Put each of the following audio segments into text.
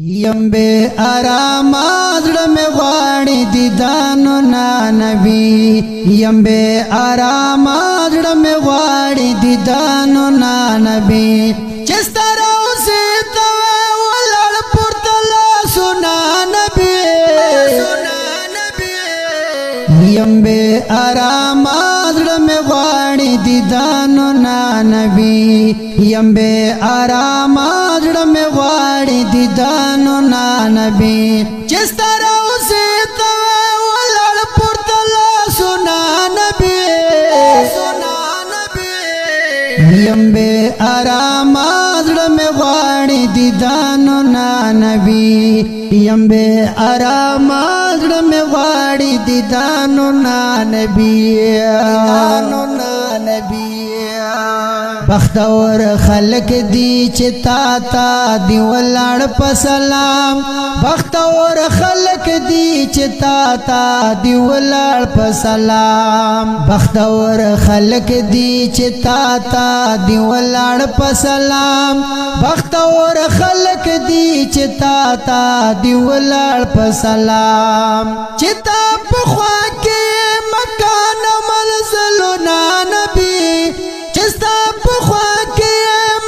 یم بے آرام زړه مې غواړي دیدانو نا نبی یم بے آرام زړه مې غواړي دیدانو نا نبی چستر اوسه تو ولړ پورته لاسونه نبی یم بے آرام زړه مې غواړي دیدانو نا نبی یم بے آرام زړه مې غواړي دیدانو نا نبی چستر اوسه تو ولړ پورته لاسونه نبی یم بے آرام زړه مې غواړي دیدانو نا نبی یم بے آرام زړه مې غواړي دیدانو نا نبی بختور خلق دی چې تا تا دی ولاړ په سلام بختور خلق دی چې تا تا دی ولاړ په سلام بختور خلق دی چې تا تا دی ولاړ په سلام بختور خلق دی چې تا تا دی ولاړ په سلام چې تا په خوا کې مکان منزلنا نبی چستا په خوا کې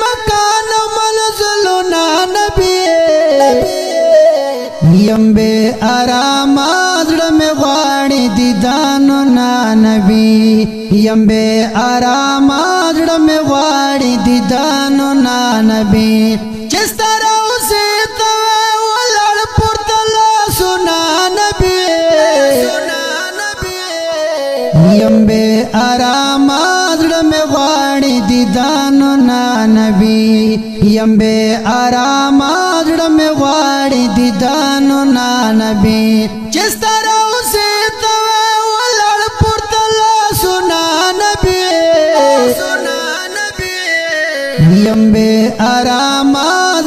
مکان منزلنا نبی یم بے آرام زړه مې غواړي دیدانو نا نبی یم بے آرام زړه مې غواړي دیدانو نا نبی چستر اوسه تو ولړ پورته لاسونه نبی یم بے آرام زړه مې غواړي دیدانو نا نبی یم بے آرام زړه مې غواړي دیدانو نا نبی چستر اوسه تو ولړ پورته لاسونه نبی یم بے آرام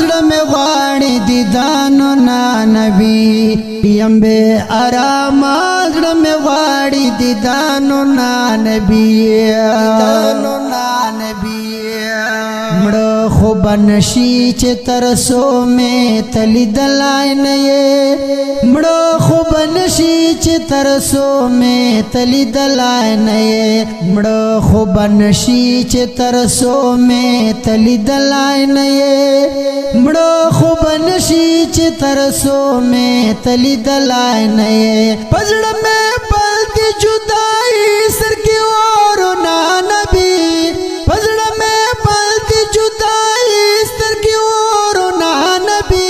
زړه مې غواړي دیدانو نا نبی یم بے آرام زړه مې غواړي دیدانو نا نبی مړه خو بنشي چې ترسو مې تلی دلای نه مړه خو بنشي چې ترسو مې تلی دلای نه مړه خو بنشي چې ترسو مې تلی دلای نه مړه خو بنشي چې ترسو مې تلی دلای نه پزړه مې پلتی جدائی سر کی اور نا نبی پزړه مې پلتی جدائی سر کی اور نا نبی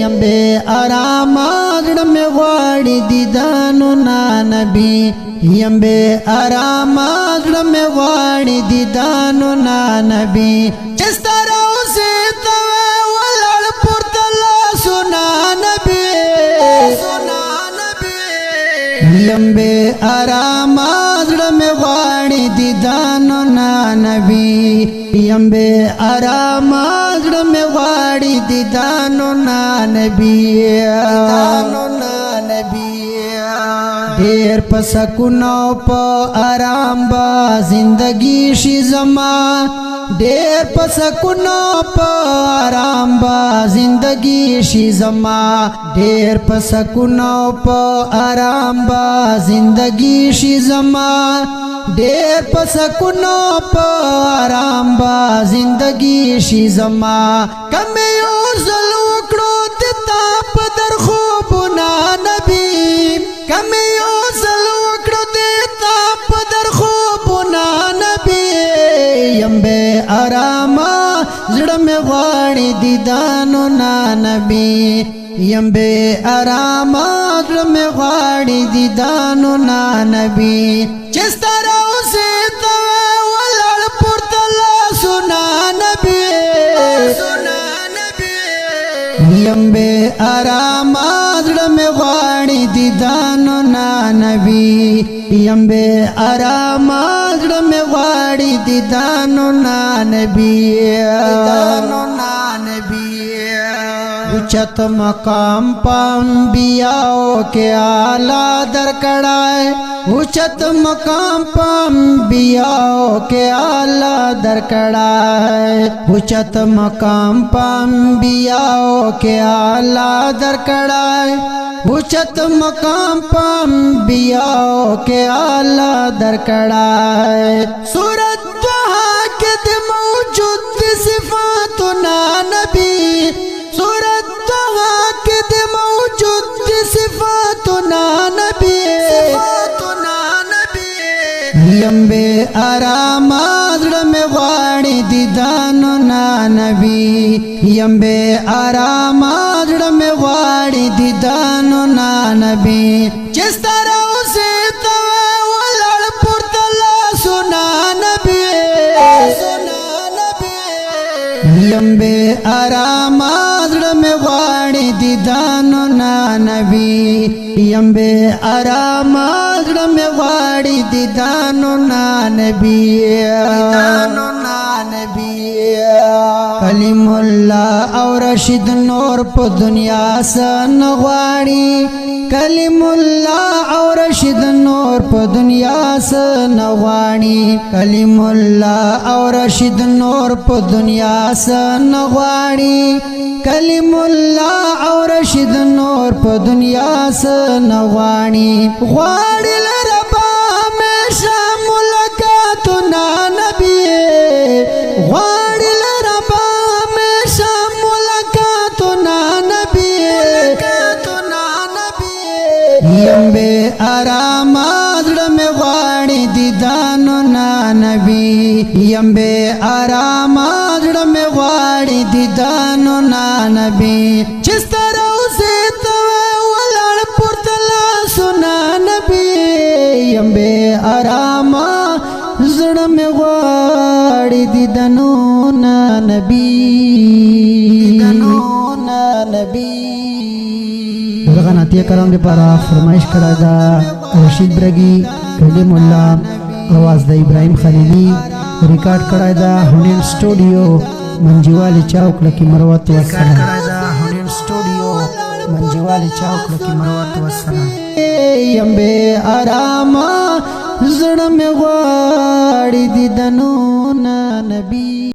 یم بے آرام زړه مې غواړي دیدانو نا نبی یم بے آرام زړه مې غواړي دیدانو نا نبی چستر اوسه تو ولړ پورته لاسونه نبی یم بے آرام زړه مې غواړي دیدانو نا نبی یم بے آرام زړه مې غواړي دیدانو نا نبی ډېر په سکون او په آرام با زندگی شي زما ډېر په سکون او په آرام با زندگی شي زما ډېر په سکون او په آرام با زندگی شي زما ډېر په سکون او په آرام با زندگی شي زما کم یو ځل وکړو د تا په در خوبونه نبی کم یو ځل وکړو د تا په در خوبونه نبی یم بے آرام زړه مې غواړي دیدانو نا نبی یم بے آرام زړه مې غواړي دیدانو نا نبی چستر اوسه تو ولړ پورته لاسونه نبی یم بے آرام زړه مې غواړي دیدانو نا نبی یم بے آرام زړه مې غواړي دیدانو نا نبی اوچت مقام پا انبیاء کے آلہ در کڑائے اوچت مقام پا انبیاء کے آلہ درکڑا ہے اوچت مقام پا انبیاء کے آلہ درکڑا ہے اوچت مقام پا انبیاء کے آلہ درکڑا ہے سورت طہا کے دے موجود صفاتنا نبی سورت طہا کے دے موجود صفاتنا نبی یمبے آرام زړه میں غواړي دیدانو نا نبی یمبے آرام زړه میں غواړي دیدانو نا نبی چستر اوسه تو ولړ پورتلا سنا نبی یمبے آرام زړه میں غواړي دیدانو نا نبی یمبے آرام زړه میں غواړي دیدانو نا نبی کلیم الله او رشید نور په دنیا سن غواړي کلیم الله او رشید نور په دنیا سن غواړي کلیم الله او رشید نور په دنیا سن غواړي کلیم الله او رشید نور په دنیا سن غواړي غواړي لربا همیشه ملاقاتنا نبی غواړي لربا همیشه ملاقاتنا نبی یمبے آرام زړه میں غواړي دیدانو نا نبی یمبے آرام زړه میں غواړي دیدانو نا نبی چستر اوسه تو ولړ پورتلا سنا نبی یمبے آرام زړه میں غواړي دیدانو نا نبی غناتیه کرام لپاره فرمایش کړه دا رشید برګي کلیم الله आवाज د ابراهيم خليلي ریکارډ کړه دا هونین سټوډیو منجیوالی چوک لکی مروت والسلام هونین سټوډیو منجیوالی چوک لکی مروت والسلام یمبے آرام زړه میں